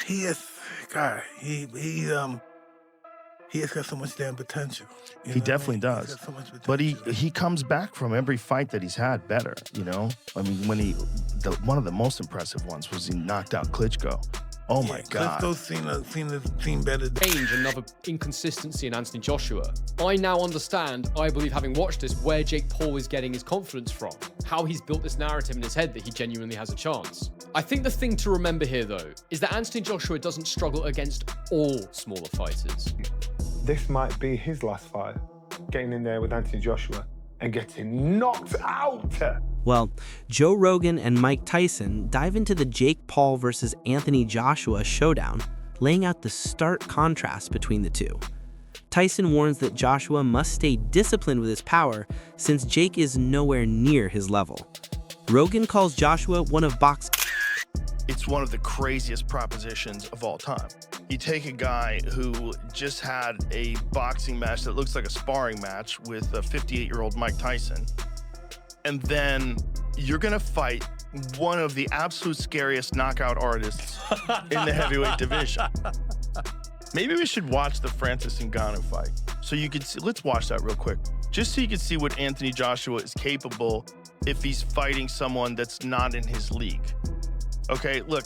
he is, God, he has got so much damn potential. He definitely does. He's got so much potential. But he comes back from every fight that he's had better, you know? I mean, when one of the most impressive ones was he knocked out Klitschko. Oh my God. Klitschko's seen better. Change, another inconsistency in Anthony Joshua. I now understand, I believe having watched this, where Jake Paul is getting his confidence from. How he's built this narrative in his head that he genuinely has a chance. I think the thing to remember here, though, is that Anthony Joshua doesn't struggle against all smaller fighters. This might be his last fight, getting in there with Anthony Joshua and getting knocked out. Well, Joe Rogan and Mike Tyson dive into the Jake Paul versus Anthony Joshua showdown, laying out the stark contrast between the two. Tyson warns that Joshua must stay disciplined with his power since Jake is nowhere near his level. Rogan calls Joshua one of boxing. It's one of the craziest propositions of all time. You take a guy who just had a boxing match that looks like a sparring match with a 58-year-old Mike Tyson, and then you're gonna fight one of the absolute scariest knockout artists in the heavyweight division. Maybe we should watch the Francis Ngannou fight so you can see. Let's watch that real quick, just so you can see what Anthony Joshua is capable if he's fighting someone that's not in his league. Okay, look,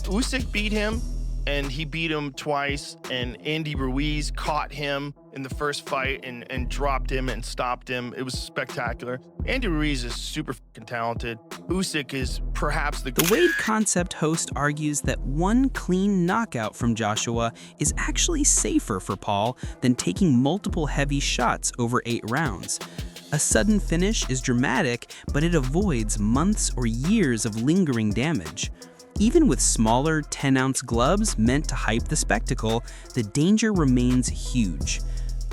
Usyk beat him, and he beat him twice, and Andy Ruiz caught him in the first fight and dropped him and stopped him. It was spectacular. Andy Ruiz is super fucking talented. Usyk is perhaps the... The Wade Concept host argues that one clean knockout from Joshua is actually safer for Paul than taking multiple heavy shots over 8 rounds. A sudden finish is dramatic, but it avoids months or years of lingering damage. Even with smaller 10-ounce gloves meant to hype the spectacle, the danger remains huge.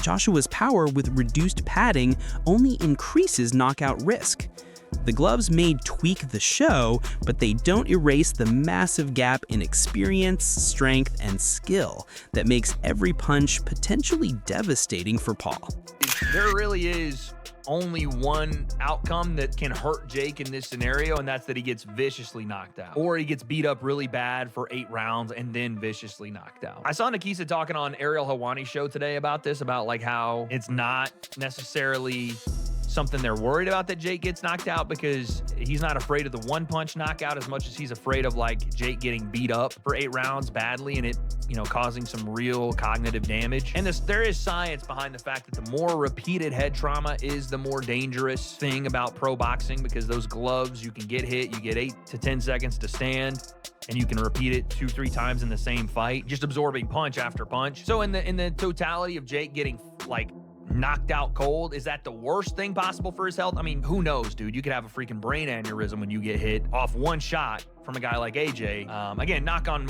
Joshua's power with reduced padding only increases knockout risk. The gloves may tweak the show, but they don't erase the massive gap in experience, strength, and skill that makes every punch potentially devastating for Paul. There really is only one outcome that can hurt Jake in this scenario, and that's that he gets viciously knocked out. Or he gets beat up really bad for 8 rounds and then viciously knocked out. I saw Nikisa talking on Ariel Helwani's show today about this, about like how it's not necessarily something they're worried about that Jake gets knocked out, because he's not afraid of the one-punch knockout as much as he's afraid of like Jake getting beat up for 8 rounds badly and it, you know, causing some real cognitive damage. And there is science behind the fact that the more repeated head trauma is the more dangerous thing about pro boxing, because those gloves, you can get hit, you get 8 to 10 seconds to stand, and you can repeat it 2-3 times in the same fight, just absorbing punch after punch. So in the totality of Jake getting like knocked out cold, is that the worst thing possible for his health? I mean, who knows, dude? You could have a freaking brain aneurysm when you get hit off one shot from a guy like AJ. Again, knock on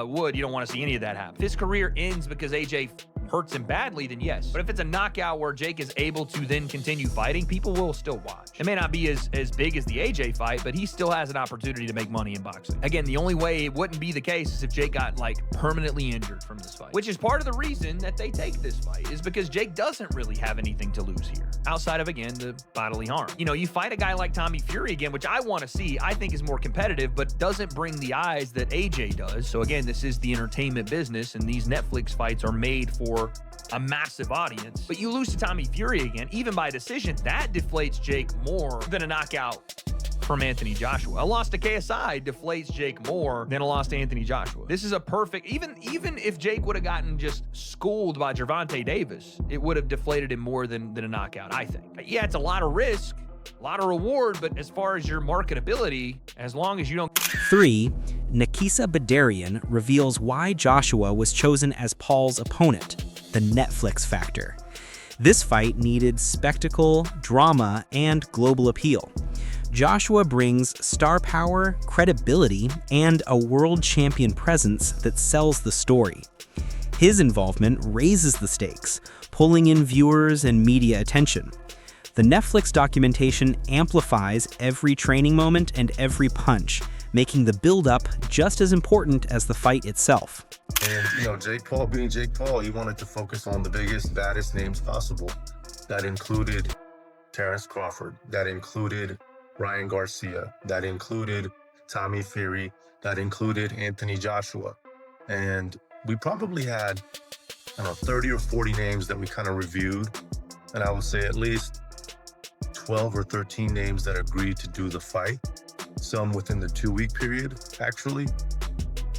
wood, you don't want to see any of that happen. If his career ends because AJ hurts him badly, then yes. But if it's a knockout where Jake is able to then continue fighting, people will still watch. It may not be as big as the AJ fight, but he still has an opportunity to make money in boxing. Again, the only way it wouldn't be the case is if Jake got like permanently injured from this fight, which is part of the reason that they take this fight, is because Jake doesn't really have anything to lose here outside of, again, the bodily harm. You know, you fight a guy like Tommy Fury again, which I want to see, I think is more competitive, but doesn't bring the eyes that AJ does. So again, this is the entertainment business, and these Netflix fights are made for a massive audience. But you lose to Tommy Fury again, even by decision, that deflates Jake more than a knockout from Anthony Joshua. A loss to KSI deflates Jake more than a loss to Anthony Joshua. This is a perfect, even if Jake would have gotten just schooled by Gervonta Davis, it would have deflated him more than a knockout, I think. Yeah, it's a lot of risk, a lot of reward, but as far as your marketability, as long as you don't... 3. Nikisa Badarian reveals why Joshua was chosen as Paul's opponent, the Netflix factor. This fight needed spectacle, drama, and global appeal. Joshua brings star power, credibility, and a world champion presence that sells the story. His involvement raises the stakes, pulling in viewers and media attention. The Netflix documentation amplifies every training moment and every punch, making the build-up just as important as the fight itself. And, you know, Jake Paul being Jake Paul, he wanted to focus on the biggest, baddest names possible. That included Terrence Crawford. That included Ryan Garcia. That included Tommy Fury. That included Anthony Joshua. And we probably had, 30 or 40 names that we kind of reviewed. And I would say at least 12 or 13 names that agreed to do the fight. Some within the 2-week period, actually.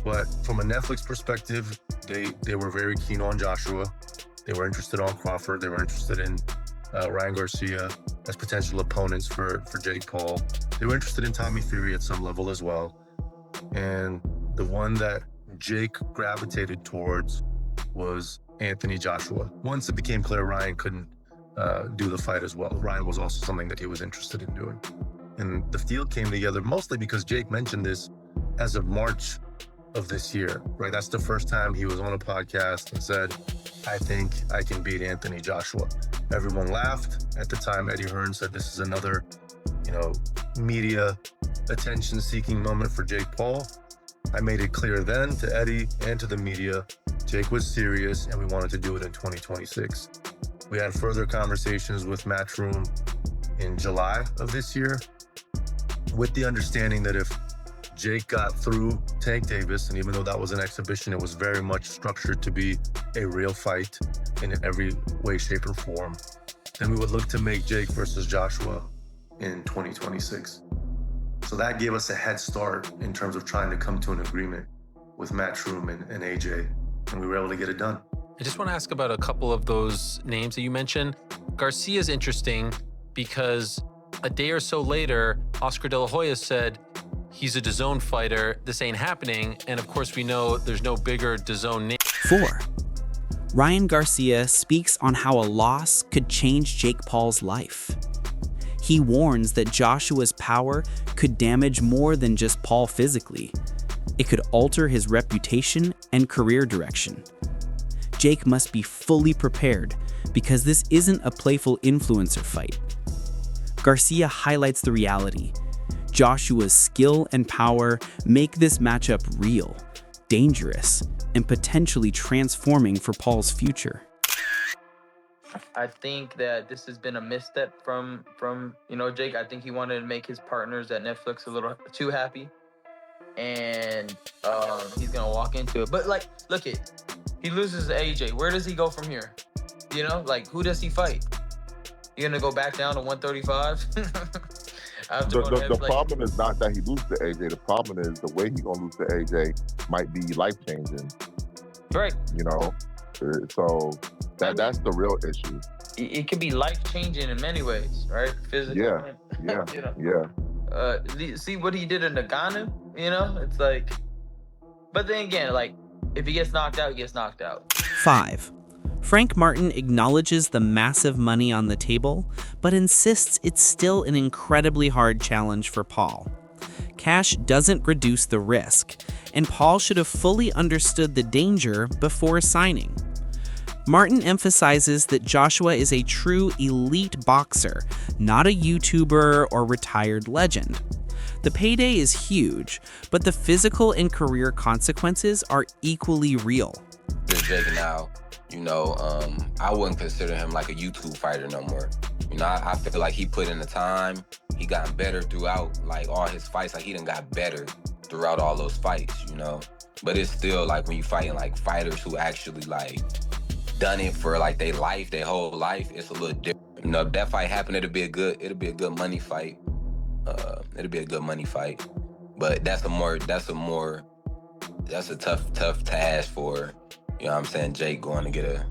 But from a Netflix perspective, they were very keen on Joshua. They were interested on Crawford. They were interested in Ryan Garcia as potential opponents for Jake Paul. They were interested in Tommy Fury at some level as well. And the one that Jake gravitated towards was Anthony Joshua. Once it became clear Ryan couldn't do the fight as well, Ryan was also something that he was interested in doing. And the field came together mostly because Jake mentioned this as of March of this year, right? That's the first time he was on a podcast and said, I think I can beat Anthony Joshua. Everyone laughed. At the time, Eddie Hearn said this is another, media attention-seeking moment for Jake Paul. I made it clear then to Eddie and to the media, Jake was serious and we wanted to do it in 2026. We had further conversations with Matchroom in July of this year with the understanding that if Jake got through Tank Davis, and even though that was an exhibition, it was very much structured to be a real fight in every way, shape, or form, then we would look to make Jake versus Joshua in 2026. So that gave us a head start in terms of trying to come to an agreement with Matchroom and AJ, and we were able to get it done. I just want to ask about a couple of those names that you mentioned. Garcia's interesting because a day or so later, Oscar De La Hoya said he's a DAZN fighter. This ain't happening. And of course, we know there's no bigger DAZN name. 4. Ryan Garcia speaks on how a loss could change Jake Paul's life. He warns that Joshua's power could damage more than just Paul physically. It could alter his reputation and career direction. Jake must be fully prepared because this isn't a playful influencer fight. Garcia highlights the reality. Joshua's skill and power make this matchup real, dangerous, and potentially transforming for Paul's future. I think that this has been a misstep from Jake. I think he wanted to make his partners at Netflix a little too happy, and he's gonna walk into it. But look it, he loses to AJ. Where does he go from here? Who does he fight? You gonna go back down to 135? The problem is not that he loses to AJ. The problem is the way he's gonna lose to AJ might be life changing. Right. So that's the real issue. It could be life changing in many ways, right? Physically. Yeah. See what he did in Nagano? It's like, but then again, if he gets knocked out, he gets knocked out. 5. Frank Martin acknowledges the massive money on the table, but insists it's still an incredibly hard challenge for Paul. Cash doesn't reduce the risk, and Paul should have fully understood the danger before signing. Martin emphasizes that Joshua is a true elite boxer, not a YouTuber or retired legend. The payday is huge, but the physical and career consequences are equally real. Jake now, I wouldn't consider him like a YouTube fighter no more. I feel like he put in the time. He got better throughout all his fights. He done got better throughout all those fights, But it's still when you fighting fighters who actually done it for their whole life, it's a little different. If that fight happened, it'll be a good money fight. It'll be a good money fight. But that's a tough task for, Jake going to get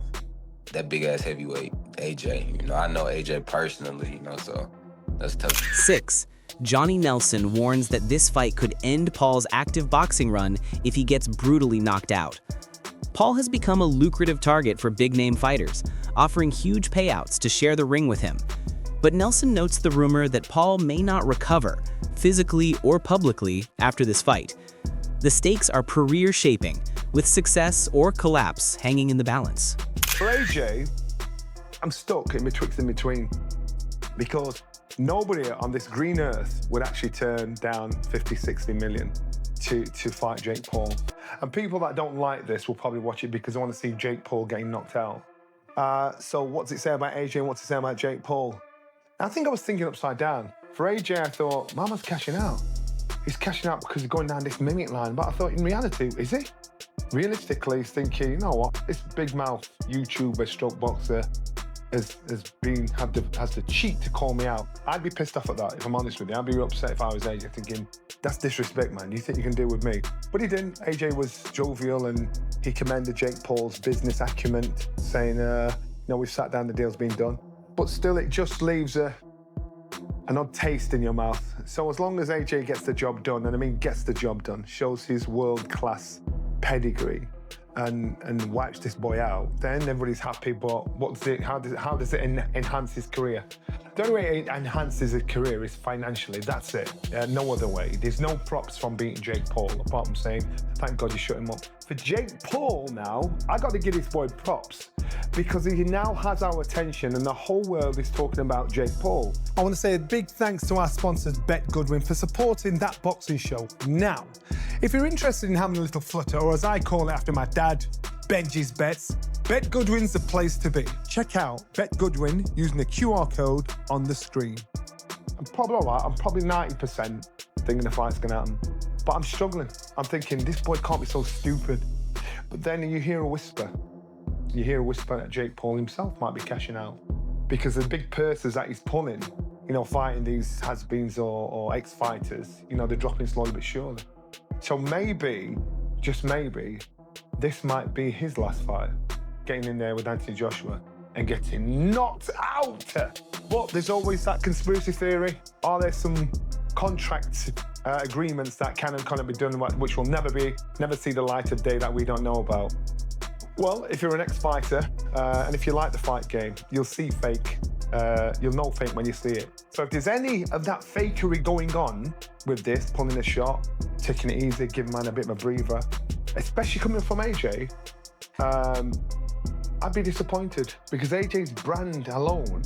that big ass heavyweight AJ. I know AJ personally, so that's tough. 6. Johnny Nelson warns that this fight could end Paul's active boxing run if he gets brutally knocked out. Paul has become a lucrative target for big-name fighters, offering huge payouts to share the ring with him. But Nelson notes the rumor that Paul may not recover, physically or publicly, after this fight. The stakes are career-shaping, with success or collapse hanging in the balance. For AJ, I'm stuck in between, because nobody on this green earth would actually turn down 50, 60 million to fight Jake Paul. And people that don't like this will probably watch it because they want to see Jake Paul getting knocked out. So what's it say about AJ and what's it say about Jake Paul? I think I was thinking upside down. For AJ, I thought, Mama's cashing out. He's cashing out because he's going down this mimic line. But I thought, in reality, is he? realistically, he's thinking, you know what, this big mouth YouTuber stroke boxer has the cheek to call me out. I'd be pissed off at that, if I'm honest with you. I'd be upset if I was AJ, thinking, that's disrespect, man. You think you can deal with me? But he didn't. AJ was jovial and he commended Jake Paul's business acumen, saying, we've sat down, the deal's been done. But still, it just leaves an odd taste in your mouth. So as long as AJ gets the job done, and I mean gets the job done, shows his world-class pedigree, and wipes this boy out, then everybody's happy. But how does it enhance his career? The only way it enhances his career is financially. That's it. No other way. There's no props from beating Jake Paul, apart from saying, thank God you shut him up. For Jake Paul now, I got to give this boy props, because he now has our attention and the whole world is talking about Jake Paul. I want to say a big thanks to our sponsors, Bet Goodwin, for supporting That Boxing Show. Now, if you're interested in having a little flutter, or as I call it after my dad, Benji's Bets, Bet Goodwin's the place to be. Check out Bet Goodwin using the QR code on the screen. I'm probably all right. I'm probably 90% thinking the fight's going to happen. But I'm struggling. I'm thinking, this boy can't be so stupid. But then you hear a whisper. You hear a whisper that Jake Paul himself might be cashing out. Because the big purses that he's pulling, fighting these has-beens or ex-fighters, they're dropping slowly but surely. So maybe, just maybe, this might be his last fight. Getting in there with Anthony Joshua and getting knocked out. But there's always that conspiracy theory. Are there some contract agreements that can and cannot be done, which will never see the light of day that we don't know about? Well, if you're an ex-fighter, and if you like the fight game, you'll see fake. You'll know fake when you see it. So if there's any of that fakery going on with this, pulling a shot, taking it easy, giving man a bit of a breather, especially coming from AJ, I'd be disappointed, because AJ's brand alone.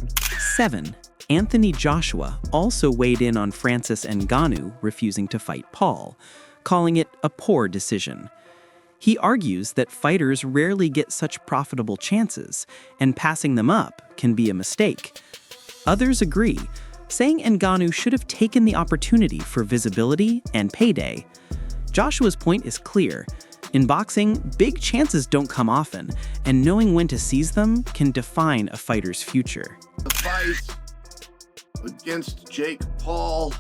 7. Anthony Joshua also weighed in on Francis Ngannou refusing to fight Paul, calling it a poor decision. He argues that fighters rarely get such profitable chances, and passing them up can be a mistake. Others agree, saying Ngannou should have taken the opportunity for visibility and payday. Joshua's point is clear. In boxing, big chances don't come often, and knowing when to seize them can define a fighter's future. The fight against Jake Paul.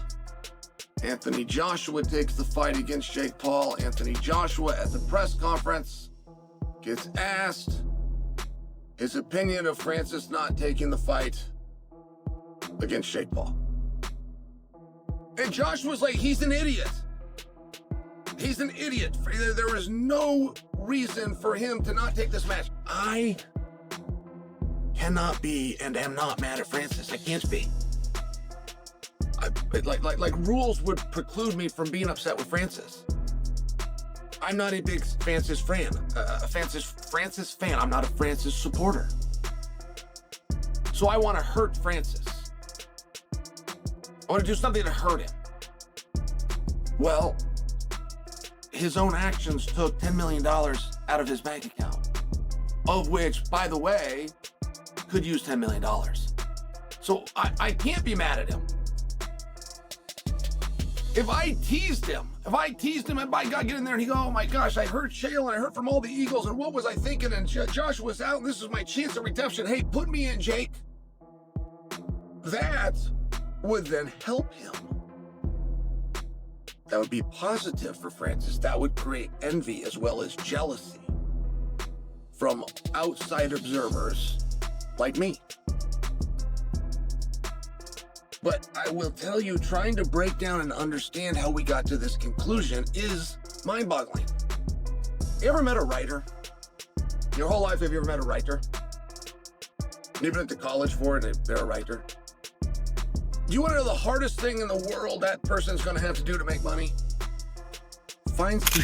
Anthony Joshua takes the fight against Jake Paul. Anthony Joshua at the press conference gets asked his opinion of Francis not taking the fight against Jake Paul. And Joshua's like, he's an idiot. He's an idiot. There is no reason for him to not take this match. I cannot be and am not mad at Francis. I can't be. Like rules would preclude me from being upset with Francis. I'm not a big Francis fan. Francis fan. I'm not a Francis supporter. So I want to hurt Francis. I want to do something to hurt him. Well, his own actions took $10 million out of his bank account, of which, by the way, could use $10 million. So I can't be mad at him. If I teased him and by God, get in there and he go, oh my gosh, I heard Shale and I heard from all the Eagles and what was I thinking? And Joshua's out and this is my chance of redemption. Hey, put me in, Jake. That would then help him. That would be positive for Francis. That would create envy as well as jealousy from outside observers like me. But I will tell you, trying to break down and understand how we got to this conclusion is mind-boggling. You ever met a writer? Your whole life, have you ever met a writer? You've been to college for it and they're a writer. Do you want to know the hardest thing in the world that person's going to have to do to make money?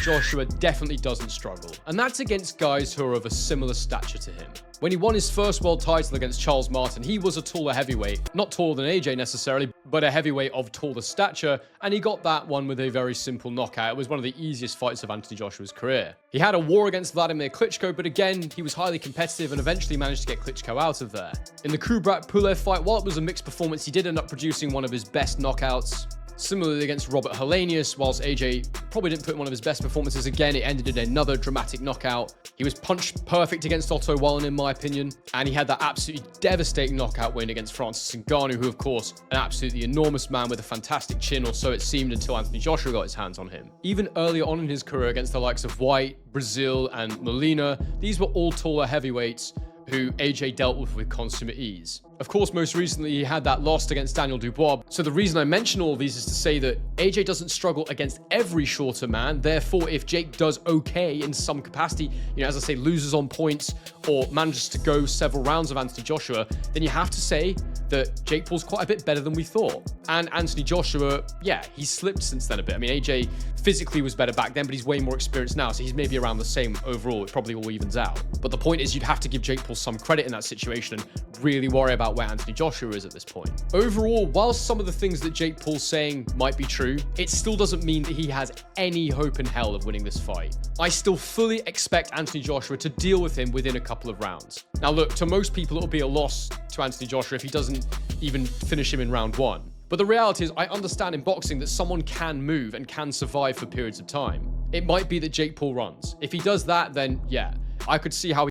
Joshua definitely doesn't struggle, and that's against guys who are of a similar stature to him. When he won his first world title against Charles Martin, he was a taller heavyweight, not taller than AJ necessarily, but a heavyweight of taller stature, and he got that one with a very simple knockout. It was one of the easiest fights of Anthony Joshua's career. He had a war against Vladimir Klitschko, but again, he was highly competitive and eventually managed to get Klitschko out of there. In the Kubrat Pulev fight, while it was a mixed performance, he did end up producing one of his best knockouts. Similarly against Robert Helenius, whilst AJ probably didn't put in one of his best performances again, it ended in another dramatic knockout. He was punch perfect against Otto Wallen, in my opinion, and he had that absolutely devastating knockout win against Francis Ngannou, who, of course, an absolutely enormous man with a fantastic chin, or so it seemed until Anthony Joshua got his hands on him. Even earlier on in his career against the likes of White, Brazil, and Molina, these were all taller heavyweights who AJ dealt with consummate ease. Of course, most recently, he had that loss against Daniel Dubois. So the reason I mention all of these is to say that AJ doesn't struggle against every shorter man. Therefore, if Jake does okay in some capacity, as I say, loses on points or manages to go several rounds of Anthony Joshua, then you have to say that Jake Paul's quite a bit better than we thought. And Anthony Joshua, yeah, he's slipped since then a bit. I mean, AJ physically was better back then, but he's way more experienced now, so he's maybe around the same overall. It probably all evens out. But the point is, you'd have to give Jake Paul some credit in that situation and really worry about where Anthony Joshua is at this point. Overall, whilst some of the things that Jake Paul's saying might be true, it still doesn't mean that he has any hope in hell of winning this fight. I still fully expect Anthony Joshua to deal with him within a couple of rounds. Now look, to most people it'll be a loss to Anthony Joshua if he doesn't even finish him in round one. But the reality is, I understand in boxing that someone can move and can survive for periods of time. It might be that Jake Paul runs. If he does that, then yeah, I could see how